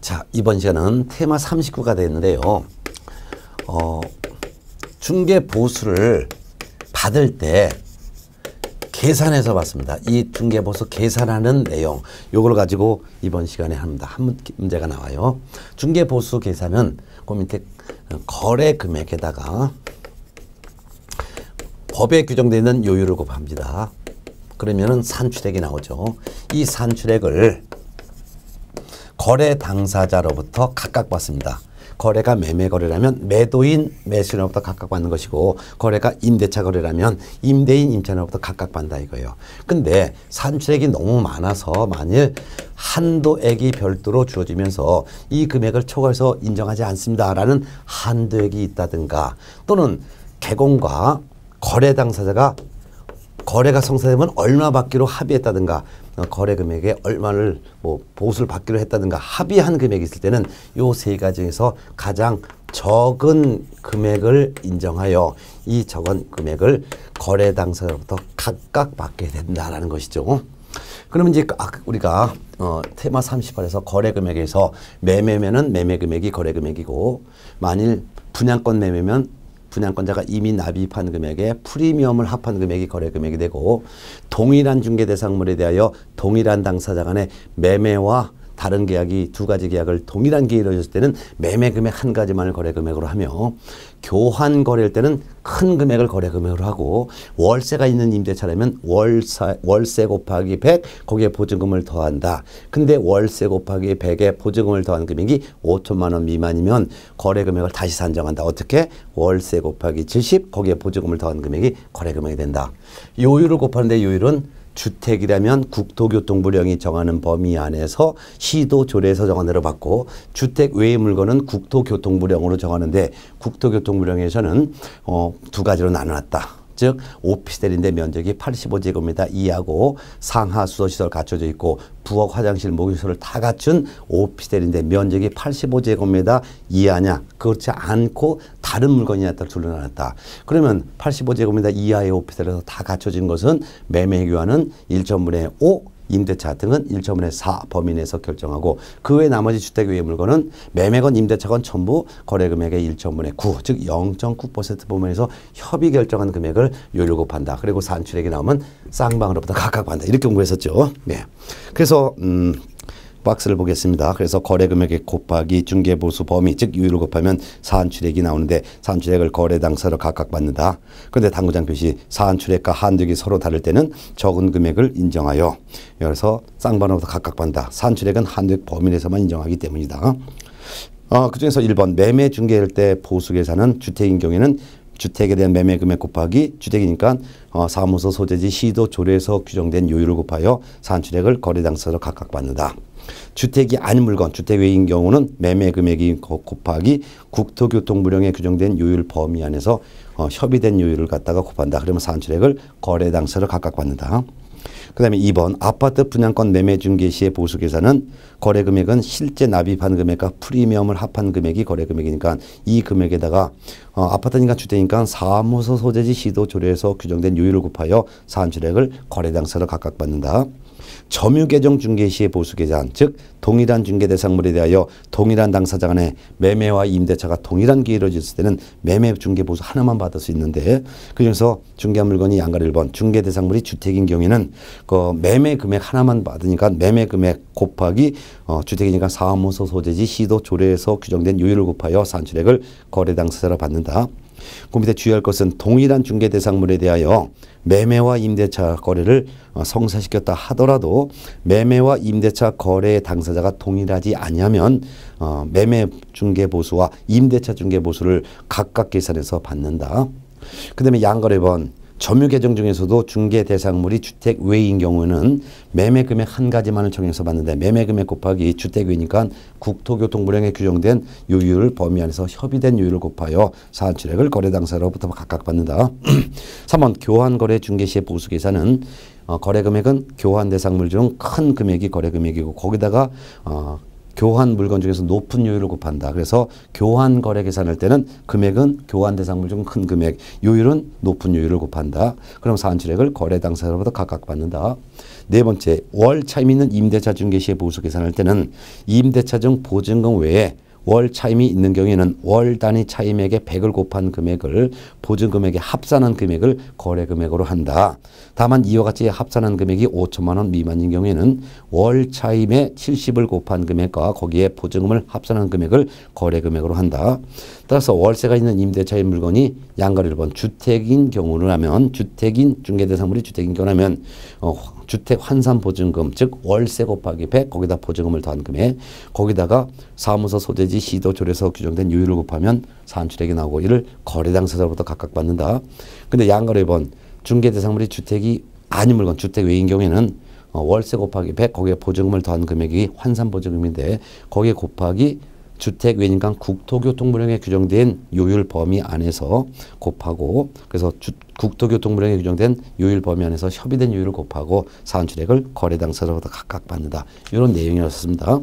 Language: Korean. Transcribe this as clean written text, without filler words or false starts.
자, 이번 시간은 테마 39가 되는데요. 중개 보수를 받을 때 계산해서 봤습니다. 이 중개 보수 계산하는 내용, 요걸 가지고 이번 시간에 합니다. 한 문제가 나와요. 중개 보수 계산은 그 밑에 거래 금액에다가 법에 규정되어 있는 요율을 곱합니다. 그러면은 산출액이 나오죠. 이 산출액을 거래 당사자로부터 각각 받습니다. 거래가 매매 거래라면 매도인 매수인으로부터 각각 받는 것이고, 거래가 임대차 거래라면 임대인 임차인으로부터 각각 받는다 이거예요. 근데 산출액이 너무 많아서 만일 한도액이 별도로 주어지면서 이 금액을 초과해서 인정하지 않습니다라는 한도액이 있다든가, 또는 개공과 거래 당사자가 거래가 성사되면 얼마 받기로 합의했다든가, 거래 금액에 얼마를 보수를 받기로 했다든가 합의한 금액이 있을 때는 요 세 가지 중에서 가장 적은 금액을 인정하여 이 적은 금액을 거래 당사자로부터 각각 받게 된다라는 것이죠. 그러면 이제 우리가 테마 38에서 거래 금액에서 매매면은 매매 금액이 거래 금액이고, 만일 분양권 매매면 분양권자가 이미 납입한 금액에 프리미엄을 합한 금액이 거래 금액이 되고, 동일한 중개 대상물에 대하여 동일한 당사자 간의 매매와 다른 계약이 두 가지 계약을 동일한 기회에 이루어졌을 때는 매매 금액 한 가지만을 거래 금액으로 하며, 교환 거래일 때는 큰 금액을 거래 금액으로 하고, 월세가 있는 임대차라면 월세 곱하기 100 거기에 보증금을 더한다. 근데 월세 곱하기 100에 보증금을 더한 금액이 5천만 원 미만이면 거래 금액을 다시 산정한다. 어떻게? 월세 곱하기 70 거기에 보증금을 더한 금액이 거래 금액이 된다. 요율을 곱하는데, 요율은 주택이라면 국토교통부령이 정하는 범위 안에서 시도 조례에서 정한 대로 받고, 주택 외의 물건은 국토교통부령으로 정하는데, 국토교통부령에서는 두 가지로 나눠놨다. 즉 오피스텔인데 면적이 85제곱미터 이하고 상하 수도시설 갖춰져 있고 부엌 화장실 목욕시설을 다 갖춘 오피스텔인데 면적이 85제곱미터 이하냐 그렇지 않고 다른 물건이냐에 따라 둘로 나눴다. 그러면 85제곱미터 이하의 오피스텔에서 다 갖춰진 것은 매매 교환은 1.5분의 5 임대차 등은 1.5분의 4 범위 내에서 결정하고, 그 외 나머지 주택 외의 물건은 매매건 임대차건 전부 거래 금액의 1.5분의 9 즉 0.9% 범위에서 협의 결정한 금액을 요율 곱한다. 그리고 산출액이 나오면 쌍방으로부터 각각 받는다. 이렇게 공부했었죠. 네. 그래서 박스를 보겠습니다. 그래서 거래 금액의 곱하기 중개보수 범위 즉 요율을 곱하면 산출액이 나오는데, 산출액을 거래 당사로 각각 받는다. 그런데 당구장 표시 산출액과 한도액이 서로 다를 때는 적은 금액을 인정하여, 그래서 쌍방으로부터 각각 받는다. 산출액은 한도액 범위 내에서만 인정하기 때문이다. 그중에서 1번 매매 중개할 때 보수 계산은 주택인 경우에는 주택에 대한 매매 금액 곱하기 주택이니까 사무소 소재지 시도 조례에서 규정된 요율을 곱하여 산출액을 거래 당사로 각각 받는다. 주택이 아닌 물건, 주택 외인 경우는 매매 금액이 곱하기 국토교통부령에 규정된 요율 범위 안에서 협의된 요율을 갖다가 곱한다. 그러면 산출액을 거래 당사로 각각 받는다. 그 다음에 2번 아파트 분양권 매매 중개 시의 보수 계산은 거래 금액은 실제 납입한 금액과 프리미엄을 합한 금액이 거래 금액이니까 이 금액에다가 아파트니까 주택이니까 사무소 소재지 시도 조례에서 규정된 요율을 곱하여 산출액을 거래 당사로 각각 받는다. 점유 계정 중개 시의 보수 계산 즉 동일한 중개 대상물에 대하여 동일한 당사자 간의 매매와 임대차가 동일한 기회로 이루어졌을 때는 매매 중개 보수 하나만 받을 수 있는데, 그중에서 중개한 물건이 양가로 1번 중개 대상물이 주택인 경우에는 그 매매 금액 하나만 받으니까 매매 금액 곱하기 주택이니까 사무소 소재지 시도 조례에서 규정된 요율을 곱하여 산출액을 거래 당사자로 받는다. 그 밑에 주의할 것은 동일한 중개 대상물에 대하여 매매와 임대차 거래를 성사시켰다 하더라도 매매와 임대차 거래의 당사자가 동일하지 아니하면 매매 중개 보수와 임대차 중개 보수를 각각 계산해서 받는다. 그 다음에 양거래 번 점유 계정 중에서도 중개 대상물이 주택 외인 경우는 매매 금액 한 가지만을 정해서 받는데, 매매 금액 곱하기 주택 외니까 국토교통부령에 규정된 요율 범위 안에서 협의된 요율을 곱하여 산출액을 거래 당사로부터 각각 받는다. 3번 교환 거래 중개 시의 보수 계산은 거래 금액은 교환 대상물 중 큰 금액이 거래 금액이고, 거기다가 교환 물건 중에서 높은 요율을 곱한다. 그래서 교환 거래 계산할 때는 금액은 교환 대상물 중 큰 금액, 요율은 높은 요율을 곱한다. 그럼 산출액을 거래 당사자로부터 각각 받는다. 네 번째, 월 차임 있는 임대차 중개 시에 보수 계산할 때는 임대차 중 보증금 외에 월 차임이 있는 경우에는 월 단위 차임액의 100을 곱한 금액을 보증금액에 합산한 금액을 거래 금액으로 한다. 다만 이와 같이 합산한 금액이 5천만 원 미만인 경우에는 월 차임의 70을 곱한 금액과 거기에 보증금을 합산한 금액을 거래 금액으로 한다. 따라서 월세가 있는 임대차의 물건이 양가로 1번 주택인 경우라면 주택인 중개대상물이 주택인 경우라면 주택 환산 보증금 즉 월세 곱하기 100 거기다 보증금을 더한 금액 거기다가 사무소 소재지 시도 조례서 규정된 요율을 곱하면 산출액이 나오고 이를 거래 당사자로부터 각각 받는다. 근데 양가로 1번 중개대상물이 주택이 아닌 물건 주택 외인 경우에는 월세 곱하기 100 거기에 보증금을 더한 금액이 환산 보증금인데 거기에 곱하기 주택 외인간 국토교통부령에 규정된 요율 범위 안에서 곱하고 그래서 국토교통부령에 규정된 요율 범위 안에서 협의된 요율을 곱하고 산출액을 거래 당사자로부터 각각 받는다. 이런 내용이었습니다.